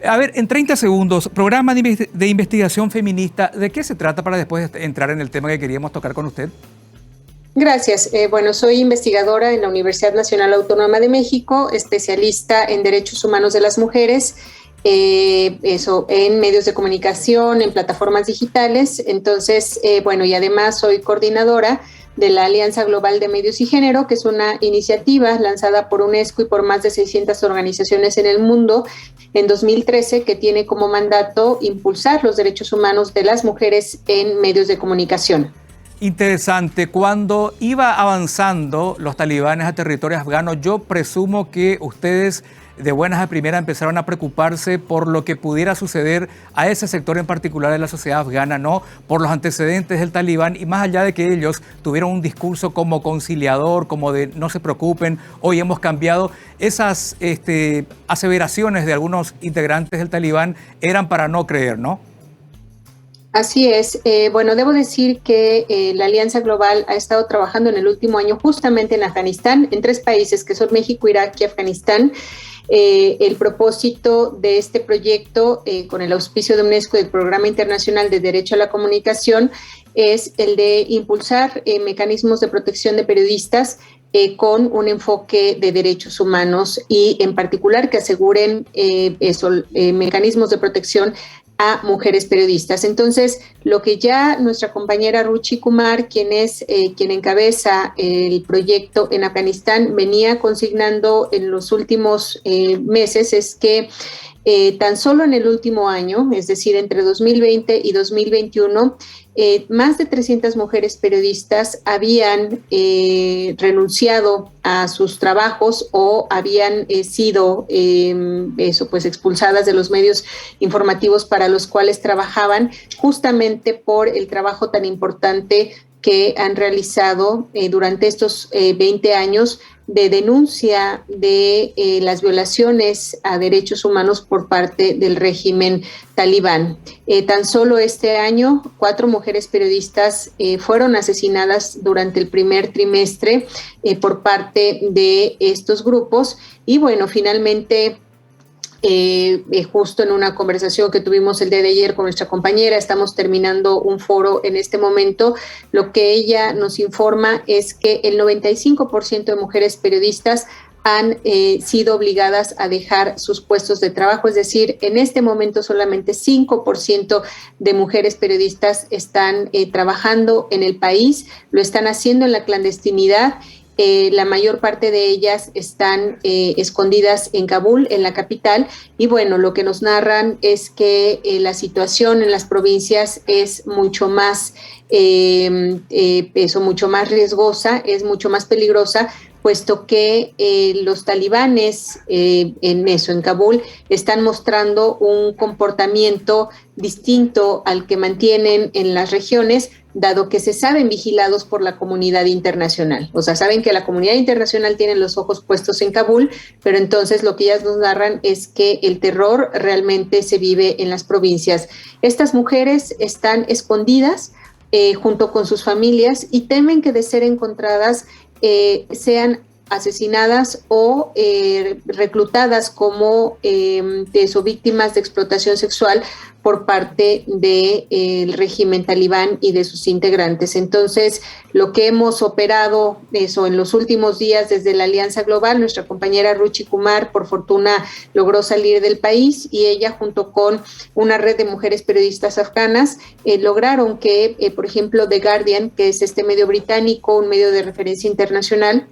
A ver, en 30 segundos, programa de investigación feminista, ¿de qué se trata para después entrar en el tema que queríamos tocar con usted? Gracias. Bueno, soy investigadora en la Universidad Nacional Autónoma de México, especialista en derechos humanos de las mujeres, en medios de comunicación, en plataformas digitales. Entonces, y además soy coordinadora de la Alianza Global de Medios y Género, que es una iniciativa lanzada por UNESCO y por más de 600 organizaciones en el mundo en 2013, que tiene como mandato impulsar los derechos humanos de las mujeres en medios de comunicación. Interesante. Cuando iba avanzando los talibanes a territorio afgano, yo presumo que ustedes de buenas a primeras empezaron a preocuparse por lo que pudiera suceder a ese sector en particular de la sociedad afgana, ¿no? Por los antecedentes del talibán y más allá de que ellos tuvieron un discurso como conciliador, como de no se preocupen, hoy hemos cambiado, esas aseveraciones de algunos integrantes del talibán eran para no creer, ¿no? Así es. Debo decir que la Alianza Global ha estado trabajando en el último año justamente en Afganistán, en 3 países que son México, Irak y Afganistán. El propósito de este proyecto, con el auspicio de UNESCO del Programa Internacional de Derecho a la Comunicación, es el de impulsar mecanismos de protección de periodistas con un enfoque de derechos humanos y en particular que aseguren mecanismos de protección a mujeres periodistas. Entonces, lo que ya nuestra compañera Ruchi Kumar, quien encabeza el proyecto en Afganistán, venía consignando en los últimos meses es que tan solo en el último año, es decir, entre 2020 y 2021, más de 300 mujeres periodistas habían renunciado a sus trabajos o habían sido expulsadas de los medios informativos para los cuales trabajaban, justamente por el trabajo tan importante que han realizado durante estos 20 años de denuncia de las violaciones a derechos humanos por parte del régimen talibán. Tan solo este año, 4 mujeres periodistas fueron asesinadas durante el primer trimestre por parte de estos grupos y finalmente justo en una conversación que tuvimos el día de ayer con nuestra compañera, estamos terminando un foro en este momento, lo que ella nos informa es que el 95% de mujeres periodistas han sido obligadas a dejar sus puestos de trabajo, es decir, en este momento solamente 5% de mujeres periodistas están trabajando en el país, lo están haciendo en la clandestinidad. La mayor parte de ellas están escondidas en Kabul, en la capital, y lo que nos narran es que la situación en las provincias es mucho más mucho más riesgosa, es mucho más peligrosa, puesto que los talibanes en Kabul están mostrando un comportamiento distinto al que mantienen en las regiones, dado que se saben vigilados por la comunidad internacional. O sea, saben que la comunidad internacional tiene los ojos puestos en Kabul, pero entonces lo que ellas nos narran es que el terror realmente se vive en las provincias. Estas mujeres están escondidas junto con sus familias y temen que de ser encontradas sean asesinadas o reclutadas como víctimas de explotación sexual por parte del régimen talibán y de sus integrantes. Entonces, lo que hemos operado en los últimos días desde la Alianza Global, nuestra compañera Ruchi Kumar, por fortuna, logró salir del país y ella, junto con una red de mujeres periodistas afganas, lograron que, por ejemplo, The Guardian, que es este medio británico, un medio de referencia internacional,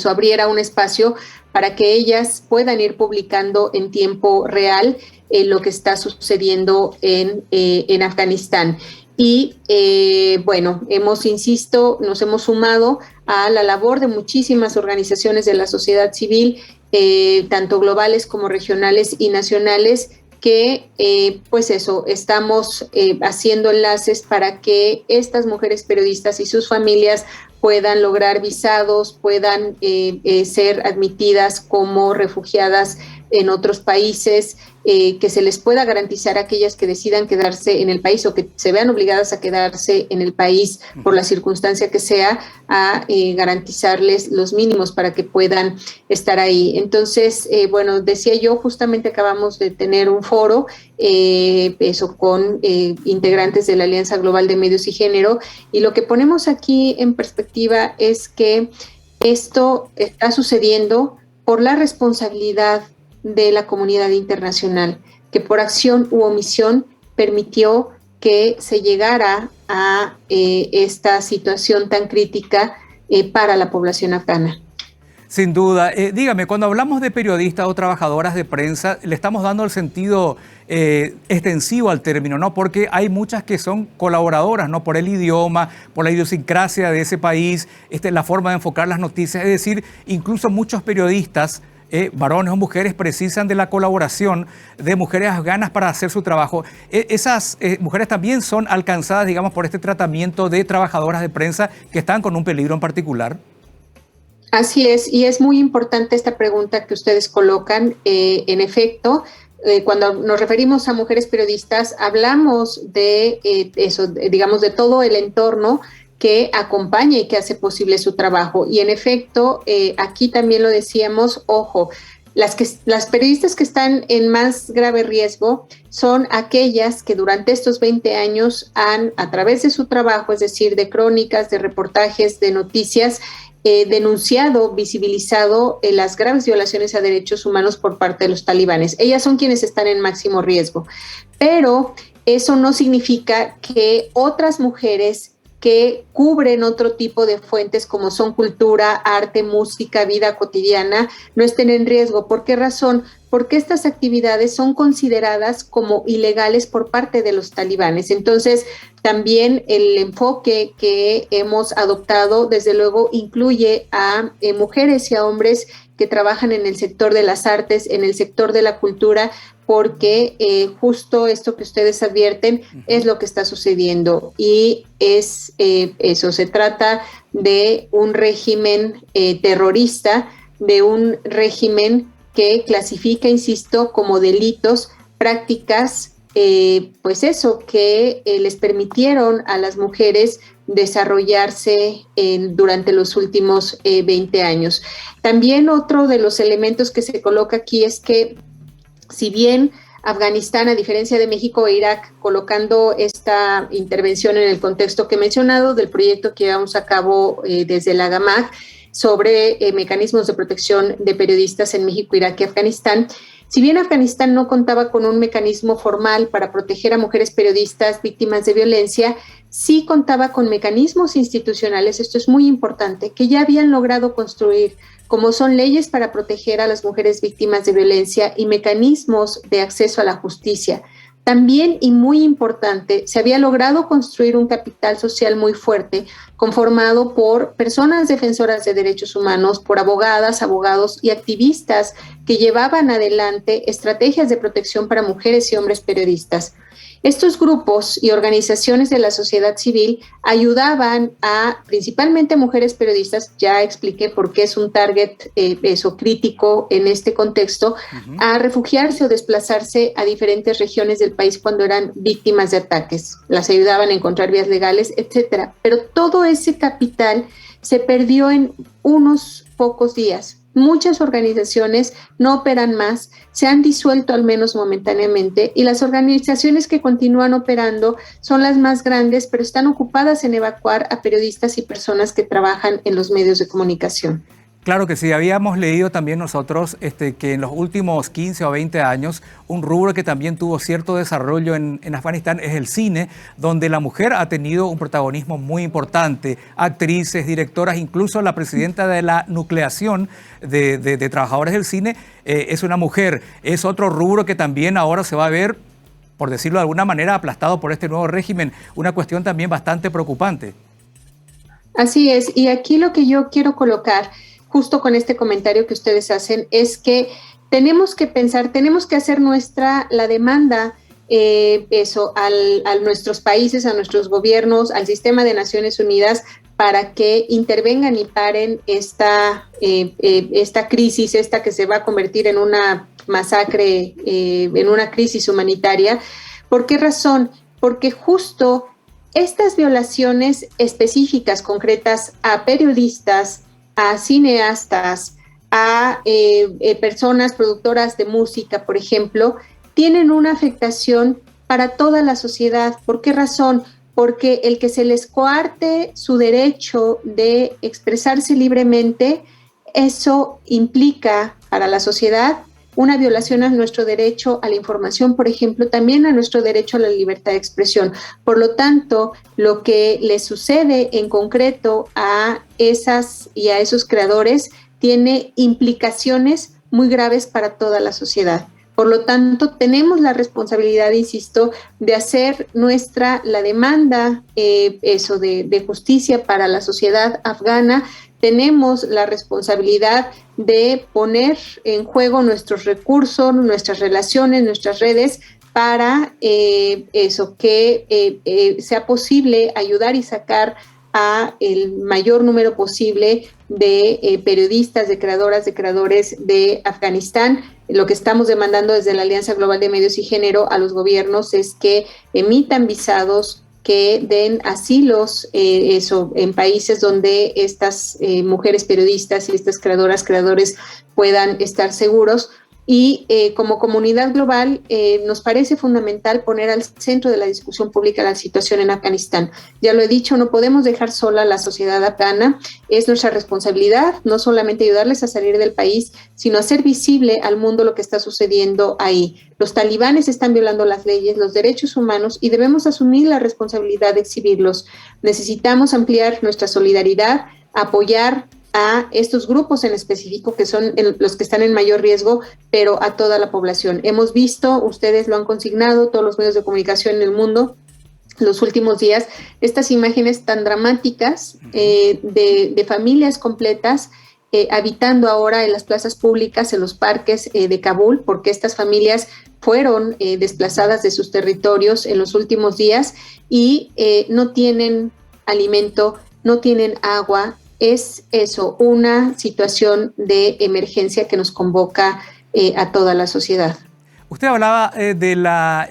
abriera un espacio para que ellas puedan ir publicando en tiempo real lo que está sucediendo en Afganistán. Y nos hemos sumado a la labor de muchísimas organizaciones de la sociedad civil, tanto globales como regionales y nacionales, que estamos haciendo enlaces para que estas mujeres periodistas y sus familias puedan lograr visados, puedan ser admitidas como refugiadas en otros países, que se les pueda garantizar a aquellas que decidan quedarse en el país o que se vean obligadas a quedarse en el país por la circunstancia que sea, a garantizarles los mínimos para que puedan estar ahí. Entonces, bueno, decía yo, justamente acabamos de tener un foro, eso con integrantes de la Alianza Global de Medios y Género, y lo que ponemos aquí en perspectiva es que esto está sucediendo por la responsabilidad de la comunidad internacional, que por acción u omisión permitió que se llegara a esta situación tan crítica para la población afgana. Sin duda. Dígame, cuando hablamos de periodistas o trabajadoras de prensa, le estamos dando el sentido extensivo al término, ¿no? Porque hay muchas que son colaboradoras, ¿no? Por el idioma, por la idiosincrasia de ese país, la forma de enfocar las noticias. Es decir, incluso muchos periodistas, varones o mujeres, precisan de la colaboración de mujeres afganas para hacer su trabajo. Esas mujeres también son alcanzadas, digamos, por este tratamiento de trabajadoras de prensa que están con un peligro en particular. Así es, y es muy importante esta pregunta que ustedes colocan. En efecto, cuando nos referimos a mujeres periodistas, hablamos de eso, digamos, de todo el entorno que acompaña y que hace posible su trabajo. Y en efecto, aquí también lo decíamos, ojo, las periodistas que están en más grave riesgo son aquellas que durante estos 20 años han, a través de su trabajo, es decir, de crónicas, de reportajes, de noticias, denunciado, visibilizado las graves violaciones a derechos humanos por parte de los talibanes. Ellas son quienes están en máximo riesgo, pero eso no significa que otras mujeres que cubren otro tipo de fuentes como son cultura, arte, música, vida cotidiana, no estén en riesgo. ¿Por qué razón? Porque estas actividades son consideradas como ilegales por parte de los talibanes. Entonces, también el enfoque que hemos adoptado, desde luego, incluye a mujeres y a hombres que trabajan en el sector de las artes, en el sector de la cultura, porque justo esto que ustedes advierten es lo que está sucediendo y es eso, se trata de un régimen terrorista, de un régimen que clasifica, insisto, como delitos prácticas, pues eso, que les permitieron a las mujeres desarrollarse durante los últimos 20 años. También otro de los elementos que se coloca aquí es que si bien Afganistán, a diferencia de México e Irak, colocando esta intervención en el contexto que he mencionado del proyecto que llevamos a cabo desde la GAMAG sobre mecanismos de protección de periodistas en México, Irak y Afganistán, si bien Afganistán no contaba con un mecanismo formal para proteger a mujeres periodistas víctimas de violencia, sí contaba con mecanismos institucionales, esto es muy importante, que ya habían logrado construir, como son leyes para proteger a las mujeres víctimas de violencia y mecanismos de acceso a la justicia. También, y muy importante, se había logrado construir un capital social muy fuerte, conformado por personas defensoras de derechos humanos, por abogadas, abogados y activistas que llevaban adelante estrategias de protección para mujeres y hombres periodistas. Estos grupos y organizaciones de la sociedad civil ayudaban a principalmente mujeres periodistas, ya expliqué por qué es un target crítico en este contexto, a refugiarse o desplazarse a diferentes regiones del país cuando eran víctimas de ataques. Las ayudaban a encontrar vías legales, etcétera. Pero todo ese capital se perdió en unos pocos días. Muchas organizaciones no operan más, se han disuelto al menos momentáneamente y las organizaciones que continúan operando son las más grandes, pero están ocupadas en evacuar a periodistas y personas que trabajan en los medios de comunicación. Claro que sí, habíamos leído también nosotros que en los últimos 15 o 20 años un rubro que también tuvo cierto desarrollo en Afganistán es el cine, donde la mujer ha tenido un protagonismo muy importante, actrices, directoras, incluso la presidenta de la nucleación de trabajadores del cine es una mujer. Es otro rubro que también ahora se va a ver, por decirlo de alguna manera, aplastado por este nuevo régimen, una cuestión también bastante preocupante. Así es, y aquí lo que yo quiero colocar justo con este comentario que ustedes hacen, es que tenemos que pensar, tenemos que hacer nuestra la demanda a nuestros países, a nuestros gobiernos, al sistema de Naciones Unidas para que intervengan y paren esta crisis, esta que se va a convertir en una masacre, en una crisis humanitaria. ¿Por qué razón? Porque justo estas violaciones específicas, concretas a periodistas, a cineastas, a personas productoras de música, por ejemplo, tienen una afectación para toda la sociedad. ¿Por qué razón? Porque el que se les coarte su derecho de expresarse libremente, eso implica para la sociedad una violación a nuestro derecho a la información, por ejemplo, también a nuestro derecho a la libertad de expresión. Por lo tanto, lo que le sucede en concreto a esas y a esos creadores tiene implicaciones muy graves para toda la sociedad. Por lo tanto, tenemos la responsabilidad, insisto, de hacer nuestra la demanda de justicia para la sociedad afgana. Tenemos la responsabilidad de poner en juego nuestros recursos, nuestras relaciones, nuestras redes para que sea posible ayudar y sacar a el mayor número posible de periodistas, de creadoras, de creadores de Afganistán. Lo que estamos demandando desde la Alianza Global de Medios y Género a los gobiernos es que emitan visados, que den asilos en países donde estas mujeres periodistas y estas creadores puedan estar seguros. Y como comunidad global nos parece fundamental poner al centro de la discusión pública la situación en Afganistán. Ya lo he dicho, no podemos dejar sola a la sociedad afgana. Es nuestra responsabilidad no solamente ayudarles a salir del país, sino hacer visible al mundo lo que está sucediendo ahí. Los talibanes están violando las leyes, los derechos humanos, y debemos asumir la responsabilidad de exhibirlos. Necesitamos ampliar nuestra solidaridad, apoyar a estos grupos en específico que son los que están en mayor riesgo, pero a toda la población. Hemos visto, ustedes lo han consignado, todos los medios de comunicación en el mundo, los últimos días, estas imágenes tan dramáticas de familias completas habitando ahora en las plazas públicas, en los parques de Kabul, porque estas familias fueron desplazadas de sus territorios en los últimos días y no tienen alimento, no tienen agua. Es eso, una situación de emergencia que nos convoca a toda la sociedad. Usted hablaba de la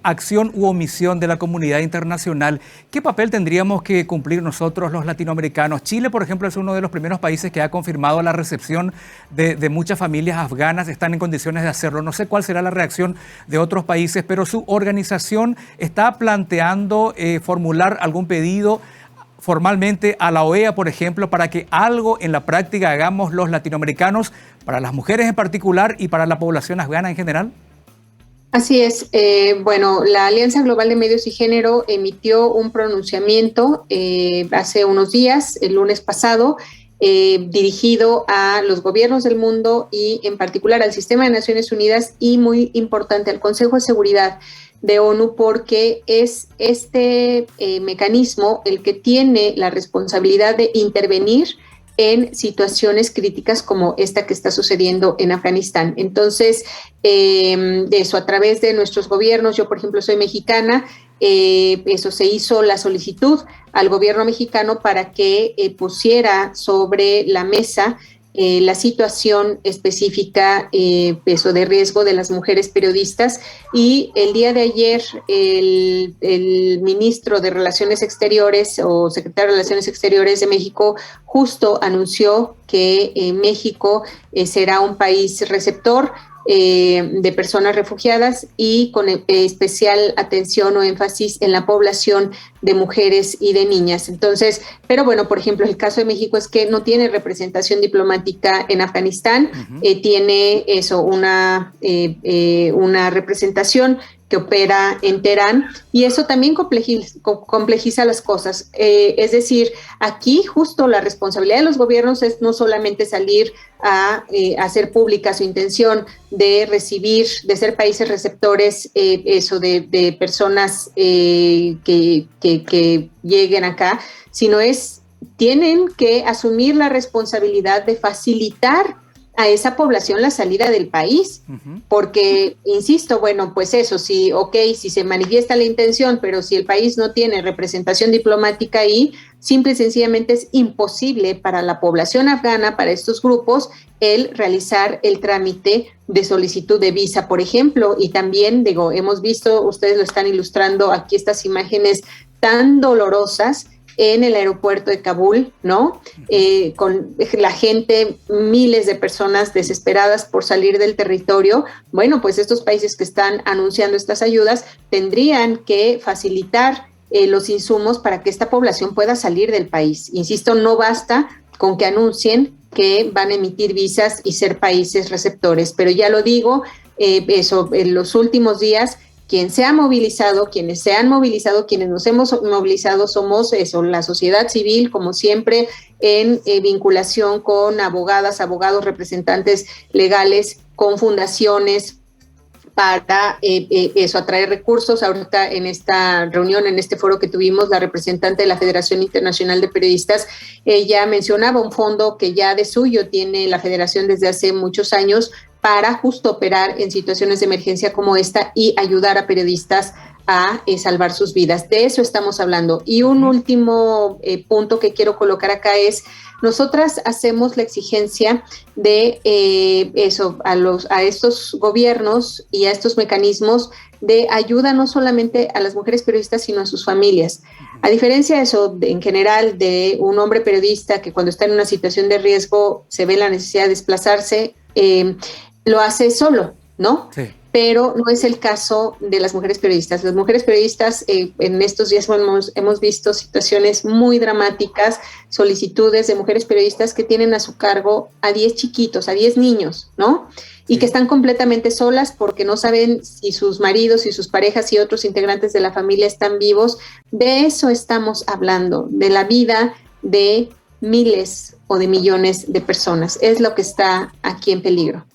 acción u omisión de la comunidad internacional. ¿Qué papel tendríamos que cumplir nosotros los latinoamericanos? Chile, por ejemplo, es uno de los primeros países que ha confirmado la recepción de muchas familias afganas. Están en condiciones de hacerlo. No sé cuál será la reacción de otros países, pero su organización está planteando formular algún pedido formalmente a la OEA, por ejemplo, para que algo en la práctica hagamos los latinoamericanos, para las mujeres en particular y para la población afgana en general? Así es. Bueno, la Alianza Global de Medios y Género emitió un pronunciamiento hace unos días, el lunes pasado, dirigido a los gobiernos del mundo y en particular al Sistema de Naciones Unidas y muy importante al Consejo de Seguridad de ONU, porque es este mecanismo el que tiene la responsabilidad de intervenir en situaciones críticas como esta que está sucediendo en Afganistán. Entonces, de eso, a través de nuestros gobiernos, yo por ejemplo soy mexicana, eso se hizo la solicitud al gobierno mexicano para que pusiera sobre la mesa la situación específica eso de riesgo de las mujeres periodistas, y el día de ayer el ministro de Relaciones Exteriores o secretario de Relaciones Exteriores de México justo anunció que México será un país receptor de personas refugiadas y con especial atención o énfasis en la población de mujeres y de niñas. Entonces, pero bueno, por ejemplo, el caso de México es que no tiene representación diplomática en Afganistán, tiene eso, una representación que opera en Teherán, y eso también complejiza las cosas. Es decir, aquí justo la responsabilidad de los gobiernos es no solamente salir a hacer pública su intención de recibir, de ser países receptores de personas que lleguen acá, sino tienen que asumir la responsabilidad de facilitar a esa población la salida del país, porque, insisto, bueno, pues eso, sí, ok, si se manifiesta la intención, pero si el país no tiene representación diplomática ahí, simple y sencillamente es imposible para la población afgana, para estos grupos, el realizar el trámite de solicitud de visa, por ejemplo, y también, digo, hemos visto, ustedes lo están ilustrando aquí, estas imágenes tan dolorosas en el aeropuerto de Kabul, ¿no? Con la gente, miles de personas desesperadas por salir del territorio. Bueno, pues estos países que están anunciando estas ayudas tendrían que facilitar los insumos para que esta población pueda salir del país. Insisto, no basta con que anuncien que van a emitir visas y ser países receptores, pero ya lo digo, eso, en los últimos días, quienes se han movilizado, quienes nos hemos movilizado somos eso, la sociedad civil, como siempre, en vinculación con abogadas, abogados, representantes legales, con fundaciones, para eso, atraer recursos. Ahorita en esta reunión, en este foro que tuvimos, la representante de la Federación Internacional de Periodistas, ella mencionaba un fondo que ya de suyo tiene la Federación desde hace muchos años para justo operar en situaciones de emergencia como esta y ayudar a periodistas a salvar sus vidas. De eso estamos hablando. Y un último punto que quiero colocar acá es, nosotras hacemos la exigencia de eso a estos gobiernos y a estos mecanismos de ayuda no solamente a las mujeres periodistas, sino a sus familias. A diferencia de eso, en general, de un hombre periodista que cuando está en una situación de riesgo se ve la necesidad de desplazarse, lo hace solo, ¿no? Sí. Pero no es el caso de las mujeres periodistas. Las mujeres periodistas en estos días hemos visto situaciones muy dramáticas, solicitudes de mujeres periodistas que tienen a su cargo a 10 chiquitos, a 10 niños, ¿no? Y que están completamente solas porque no saben si sus maridos y sus parejas y otros integrantes de la familia están vivos. De eso estamos hablando, de la vida de miles o de millones de personas. Es lo que está aquí en peligro.